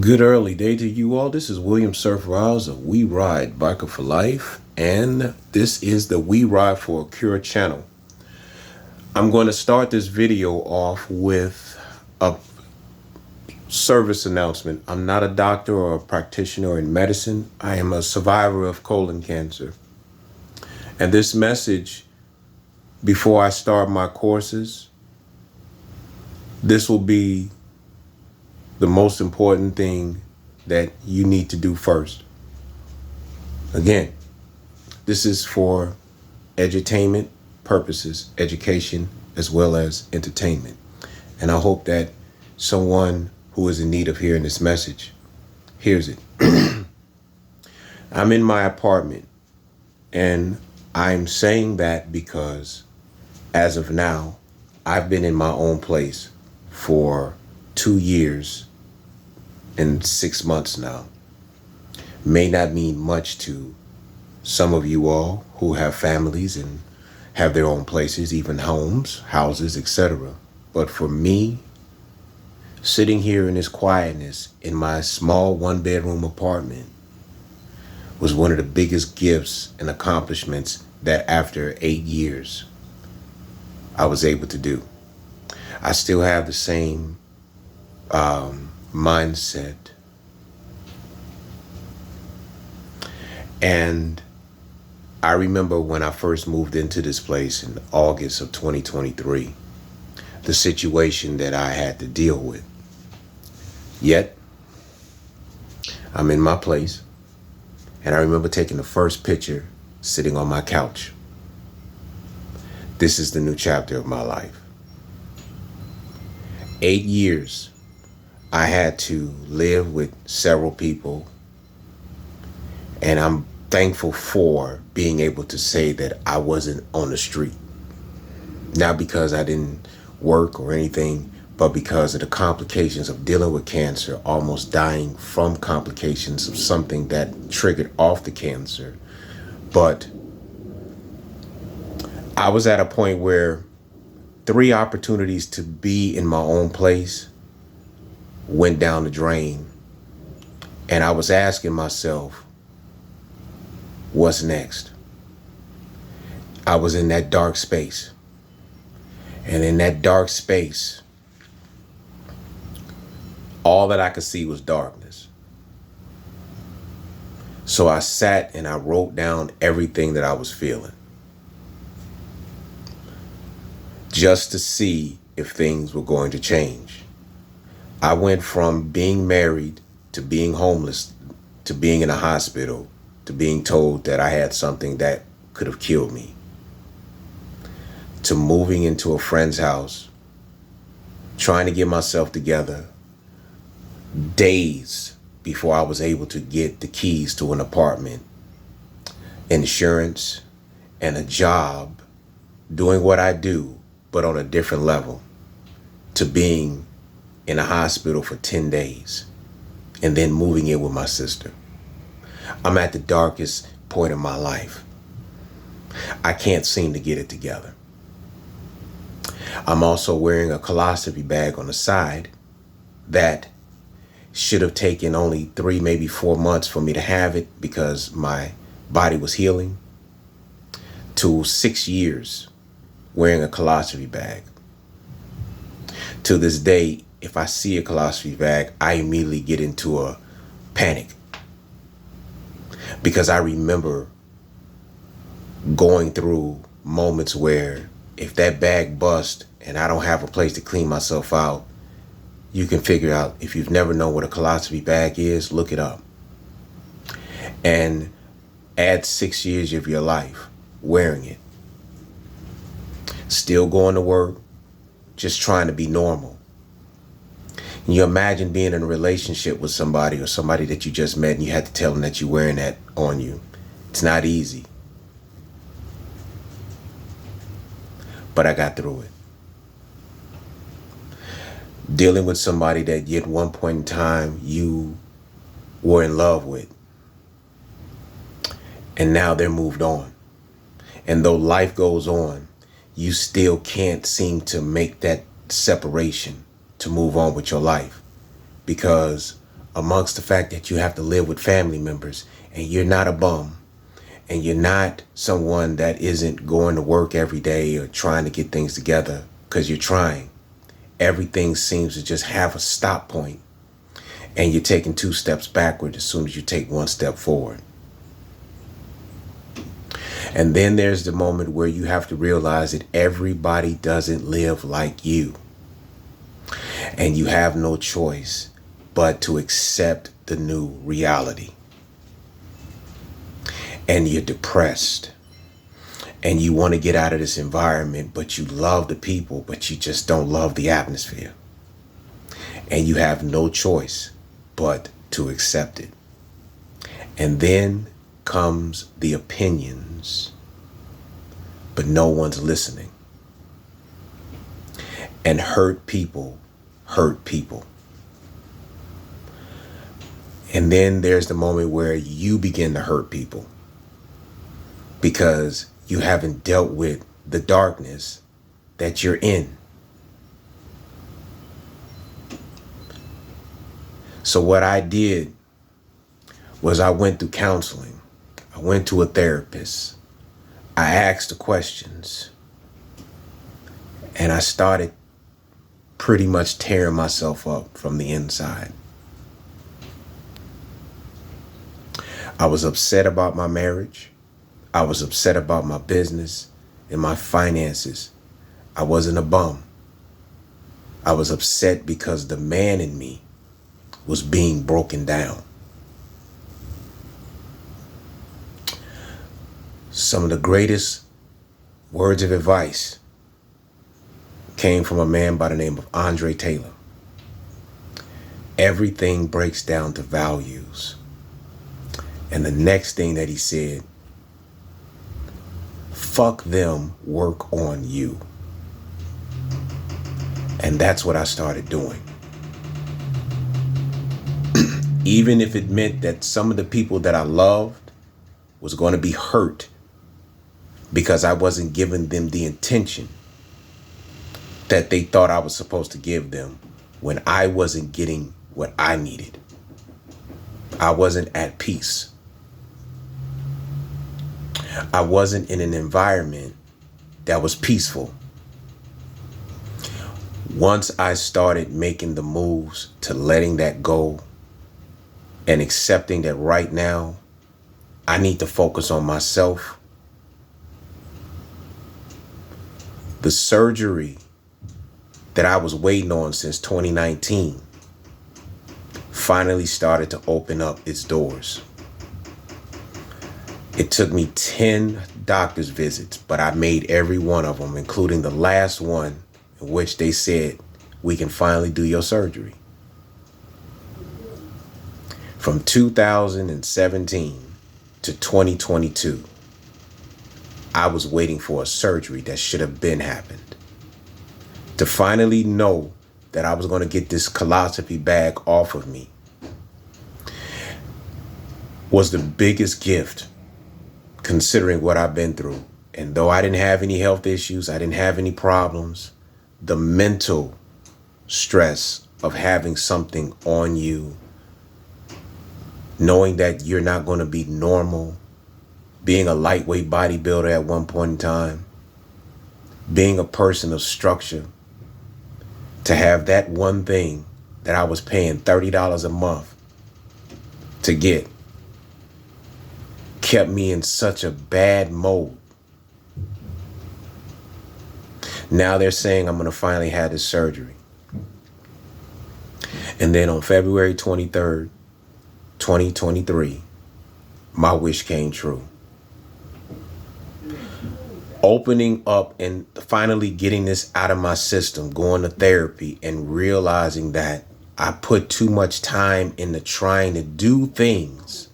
Good early day to you all. This is William Surf Riles of We Ride Biker for Life, and this is the We Ride for a Cure channel. I'm going to start this video off with a service announcement. I'm not a doctor or a practitioner in medicine. I am a survivor of colon cancer. And this message, before I start my courses, this will be the most important thing that you need to do first. Again, this is for edutainment purposes, education as well as entertainment. And I hope that someone who is in need of hearing this message hears it. I'm in my apartment, and I'm saying that because as of now, I've been in my own place for 2 years and 6 months now. May not mean much to some of you all who have families and have their own places, even homes, houses, etc. But for me, sitting here in this quietness in my small 1-bedroom apartment was one of the biggest gifts and accomplishments that after 8 years I was able to do. I still have the same mindset. And I remember when I first moved into this place in August of 2023, the situation that I had to deal with. Yet, I'm in my place, and I remember taking the first picture sitting on my couch. This is the new chapter of my life. 8 years I had to live with several people, and I'm thankful for being able to say that I wasn't on the street. Not because I didn't work or anything, but because of the complications of dealing with cancer, almost dying from complications of something that triggered off the cancer. But I was at a point where 3 opportunities to be in my own place went down the drain. And I was asking myself, what's next? I was in that dark space. And in that dark space, all that I could see was darkness. So I sat and I wrote down everything that I was feeling, just to see if things were going to change. I went from being married to being homeless to being in a hospital to being told that I had something that could have killed me, to moving into a friend's house, trying to get myself together days before I was able to get the keys to an apartment, insurance, and a job, doing what I do, but on a different level, to being in a hospital for 10 days and then moving in with my sister. I'm at the darkest point in my life. I can't seem to get it together. I'm also wearing a colostomy bag on the side that should have taken only 3, maybe 4 months for me to have it because my body was healing, to 6 years wearing a colostomy bag. To this day, if I see a colostomy bag, I immediately get into a panic because I remember going through moments where if that bag busts and I don't have a place to clean myself out, you can figure out, if you've never known what a colostomy bag is, look it up. And add 6 years of your life wearing it. Still going to work, just trying to be normal. And you imagine being in a relationship with somebody or somebody that you just met and you had to tell them that you're wearing that on you. It's not easy. But I got through it. Dealing with somebody that at one point in time you were in love with, and now they're moved on. And though life goes on, you still can't seem to make that separation to move on with your life because amongst the fact that you have to live with family members and you're not a bum and you're not someone that isn't going to work every day or trying to get things together because you're trying. Everything seems to just have a stop point and you're taking 2 steps backward as soon as you take 1 step forward. And then there's the moment where you have to realize that everybody doesn't live like you. And you have no choice but to accept the new reality. And you're depressed. And you want to get out of this environment, but you love the people, but you just don't love the atmosphere. And you have no choice but to accept it. And then comes the opinions, but no one's listening. And hurt people hurt people. And then there's the moment where you begin to hurt people because you haven't dealt with the darkness that you're in. So what I did was I went through counseling. I went to a therapist. I asked the questions. And I started pretty much tearing myself up from the inside. I was upset about my marriage. I was upset about my business and my finances. I wasn't a bum. I was upset because the man in me was being broken down. Some of the greatest words of advice came from a man by the name of Andre Taylor. Everything breaks down to values. And the next thing that he said, fuck them, work on you. And that's what I started doing. Even if it meant that some of the people that I loved was going to be hurt because I wasn't giving them the attention that they thought I was supposed to give them when I wasn't getting what I needed. I wasn't at peace. I wasn't in an environment that was peaceful. Once I started making the moves to letting that go and accepting that right now I need to focus on myself, the surgery that I was waiting on since 2019 finally started to open up its doors. It took me 10 doctor's visits, but I made every one of them, including the last one in which they said, we can finally do your surgery. From 2017 to 2022, I was waiting for a surgery that should have been happened. To finally know that I was going to get this colostomy bag off of me was the biggest gift, considering what I've been through. And though I didn't have any health issues, I didn't have any problems, the mental stress of having something on you, knowing that you're not going to be normal, being a lightweight bodybuilder at one point in time, being a person of structure, to have that one thing that I was paying $30 a month to get kept me in such a bad mode. Now they're saying I'm going to finally have this surgery. And then on February 23rd, 2023, my wish came true. Opening up and finally getting this out of my system, going to therapy and realizing that I put too much time into trying to do things,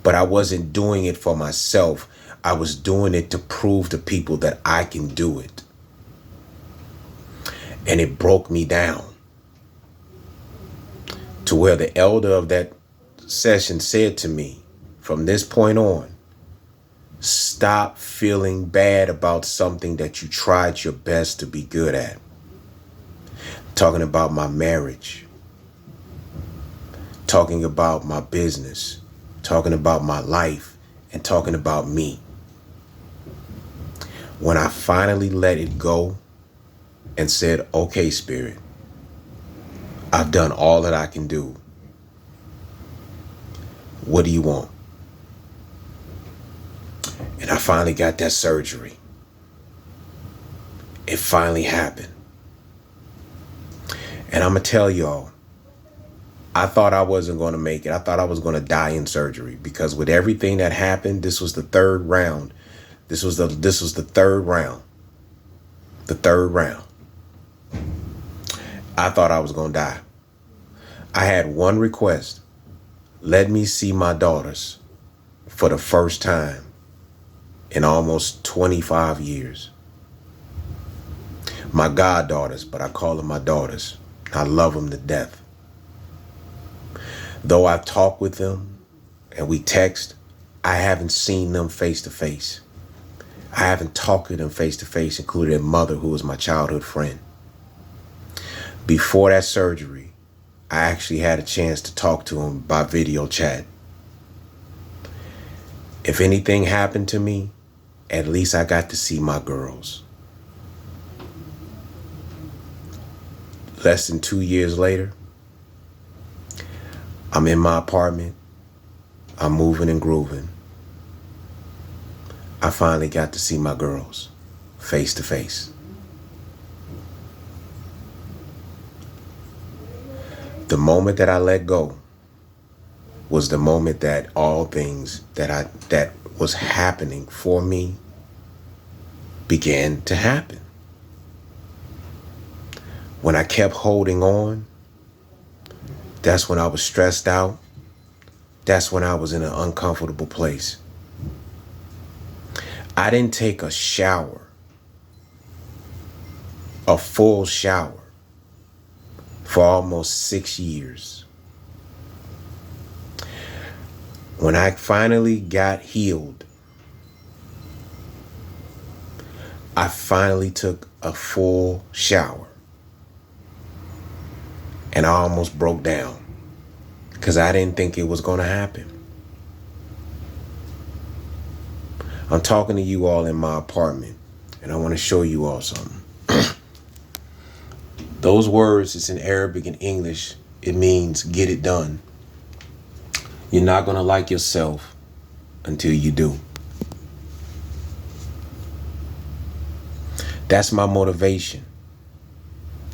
but I wasn't doing it for myself. I was doing it to prove to people that I can do it. And it broke me down to where the elder of that session said to me, from this point on, stop feeling bad about something that you tried your best to be good at. Talking about my marriage. talking about my business, talking about my life, and talking about me. When I finally let it go and said, okay, Spirit, I've done all that I can do. What do you want? And I finally got that surgery. It finally happened. And I'm going to tell y'all, I thought I wasn't going to make it. I thought I was going to die in surgery because with everything that happened, this was the third round. This was the third round. The third round. I thought I was going to die. I had one request. Let me see my daughters for the first time in almost 25 years. My goddaughters, but I call them my daughters. I love them to death. Though I've talked with them and we text, I haven't seen them face to face. I haven't talked to them face to face, including their mother, who was my childhood friend. Before that surgery, I actually had a chance to talk to them by video chat. If anything happened to me, at least I got to see my girls. Less than 2 years later, I'm in my apartment. I'm moving and grooving. I finally got to see my girls face to face. The moment that I let go was the moment that all things that was happening for me began to happen. When I kept holding on, that's when I was stressed out. That's when I was in an uncomfortable place. I didn't take a shower, a full shower, for almost 6 years. When I finally got healed, I finally took a full shower. And I almost broke down because I didn't think it was going to happen. I'm talking to you all in my apartment, and I want to show you all something. Those words, it's in Arabic and English. It means get it done. You're not going to like yourself until you do. That's my motivation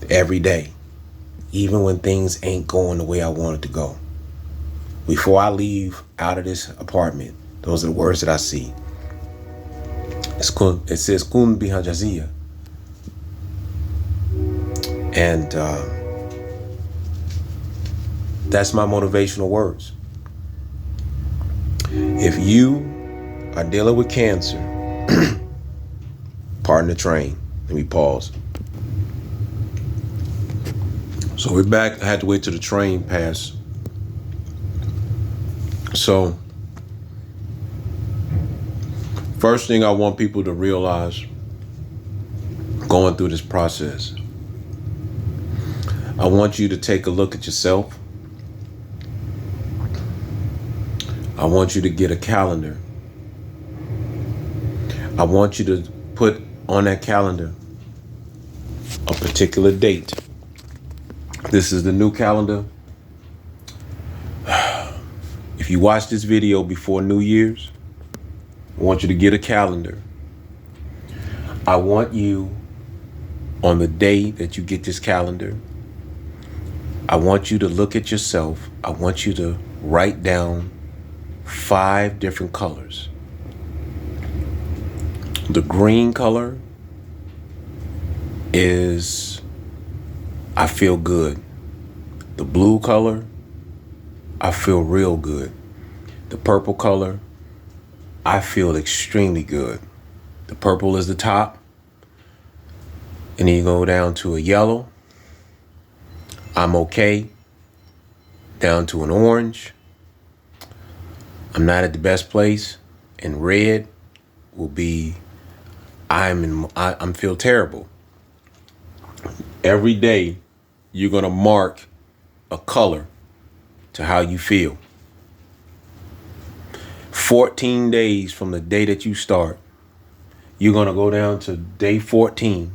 every day. Even when things ain't going the way I want it to go. Before I leave out of this apartment, those are the words that I see. It says Kun Bihajazia. And that's my motivational words. If you are dealing with cancer, pardon the train. Let me pause. So we're back. I had to wait till the train passed. So first thing I want people to realize going through this process, I want you to take a look at yourself. I want you to get a calendar. I want you to put on that calendar a particular date. This is the new calendar. If you watch this video before New Year's, I want you to get a calendar. I want you, on the day that you get this calendar, I want you to look at yourself. I want you to write down 5 different colors. The green color is I feel good. The blue color, I feel real good. The purple color, I feel extremely good. The purple is the top. And then you go down to a yellow, I'm okay. Down to an orange, I'm not at the best place. And red will be I'm feel terrible. Every day you're gonna mark a color to how you feel. 14 days from the day that you start, you're going to go down to day 14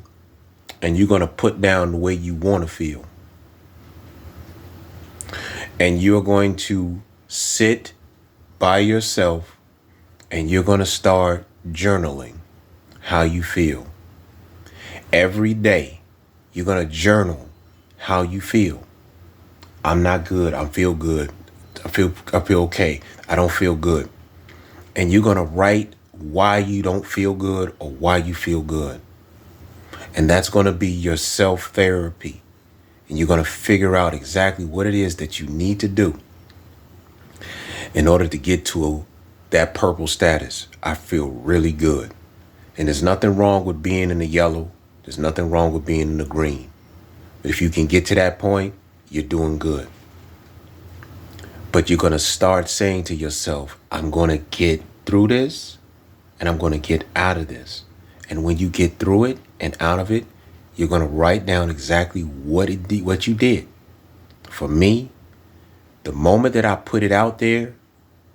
and you're going to put down the way you want to feel. And you're going to sit by yourself and you're going to start journaling how you feel. Every day, you're going to journal how you feel. I'm not good. I feel good. I feel okay. I don't feel good. And you're going to write why you don't feel good or why you feel good. And that's going to be your self-therapy. And you're going to figure out exactly what it is that you need to do in order to get to that purple status. I feel really good. And there's nothing wrong with being in the yellow. There's nothing wrong with being in the green. But if you can get to that point, you're doing good. But you're going to start saying to yourself, I'm going to get through this and I'm going to get out of this. And when you get through it and out of it, you're going to write down exactly what you did. For me, the moment that I put it out there,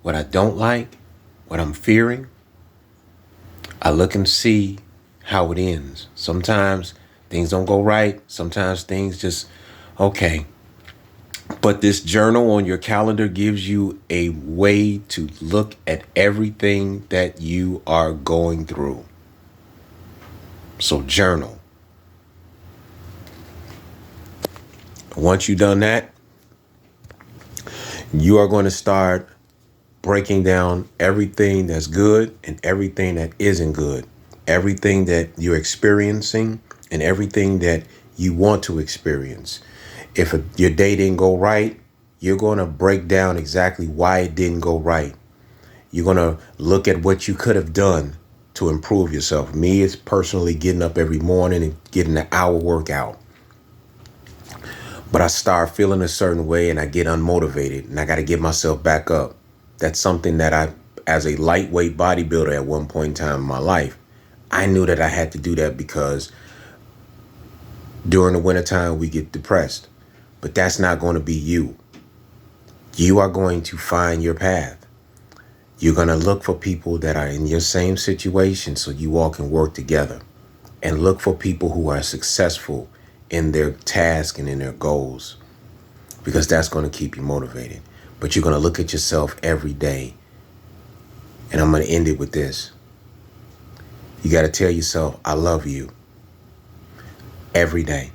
what I don't like, what I'm fearing, I look and see how it ends. Sometimes things don't go right. Sometimes things just, okay. But this journal on your calendar gives you a way to look at everything that you are going through. So journal. Once you've done that, you are going to start breaking down everything that's good and everything that isn't good, everything that you're experiencing and everything that you want to experience. If your day didn't go right, you're going to break down exactly why it didn't go right. You're going to look at what you could have done to improve yourself. Me, it's personally getting up every morning and getting an hour workout. But I start feeling a certain way and I get unmotivated and I got to get myself back up. That's something that I, as a lightweight bodybuilder at one point in time in my life, I knew that I had to do that because during the wintertime we get depressed. But that's not going to be you. You are going to find your path. You're going to look for people that are in your same situation so you all can work together. And look for people who are successful in their task and in their goals, because that's going to keep you motivated. But you're going to look at yourself every day. And I'm going to end it with this. You got to tell yourself, I love you every day.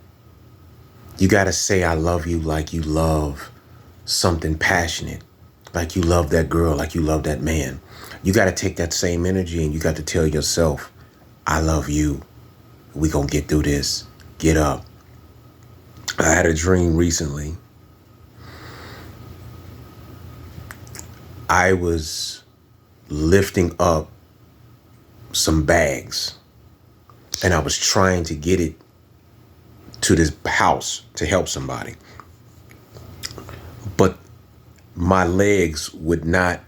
You got to say, I love you like you love something passionate, like you love that girl, like you love that man. You got to take that same energy and you got to tell yourself, I love you. We going to get through this. Get up. I had a dream recently. I was lifting up some bags and I was trying to get it to this house to help somebody. But my legs would not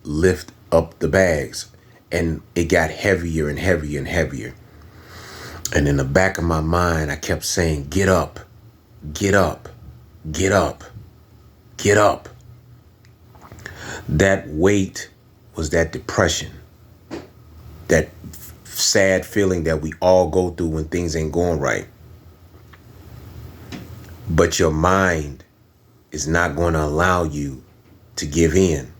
lift up the bags and it got heavier and heavier and heavier. And in the back of my mind, I kept saying, get up, get up, get up, get up. That weight was that depression, that sad feeling that we all go through when things ain't going right. But your mind is not going to allow you to give in.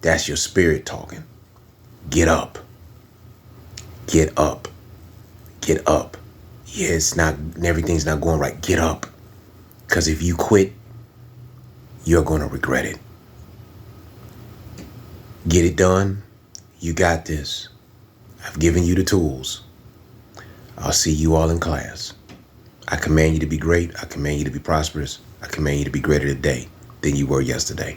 That's your spirit talking. Get up. Get up. Get up. Yeah, it's not, everything's not going right. Get up. Because if you quit, you're going to regret it. Get it done. You got this. I've given you the tools. I'll see you all in class. I command you to be great. I command you to be prosperous. I command you to be greater today than you were yesterday.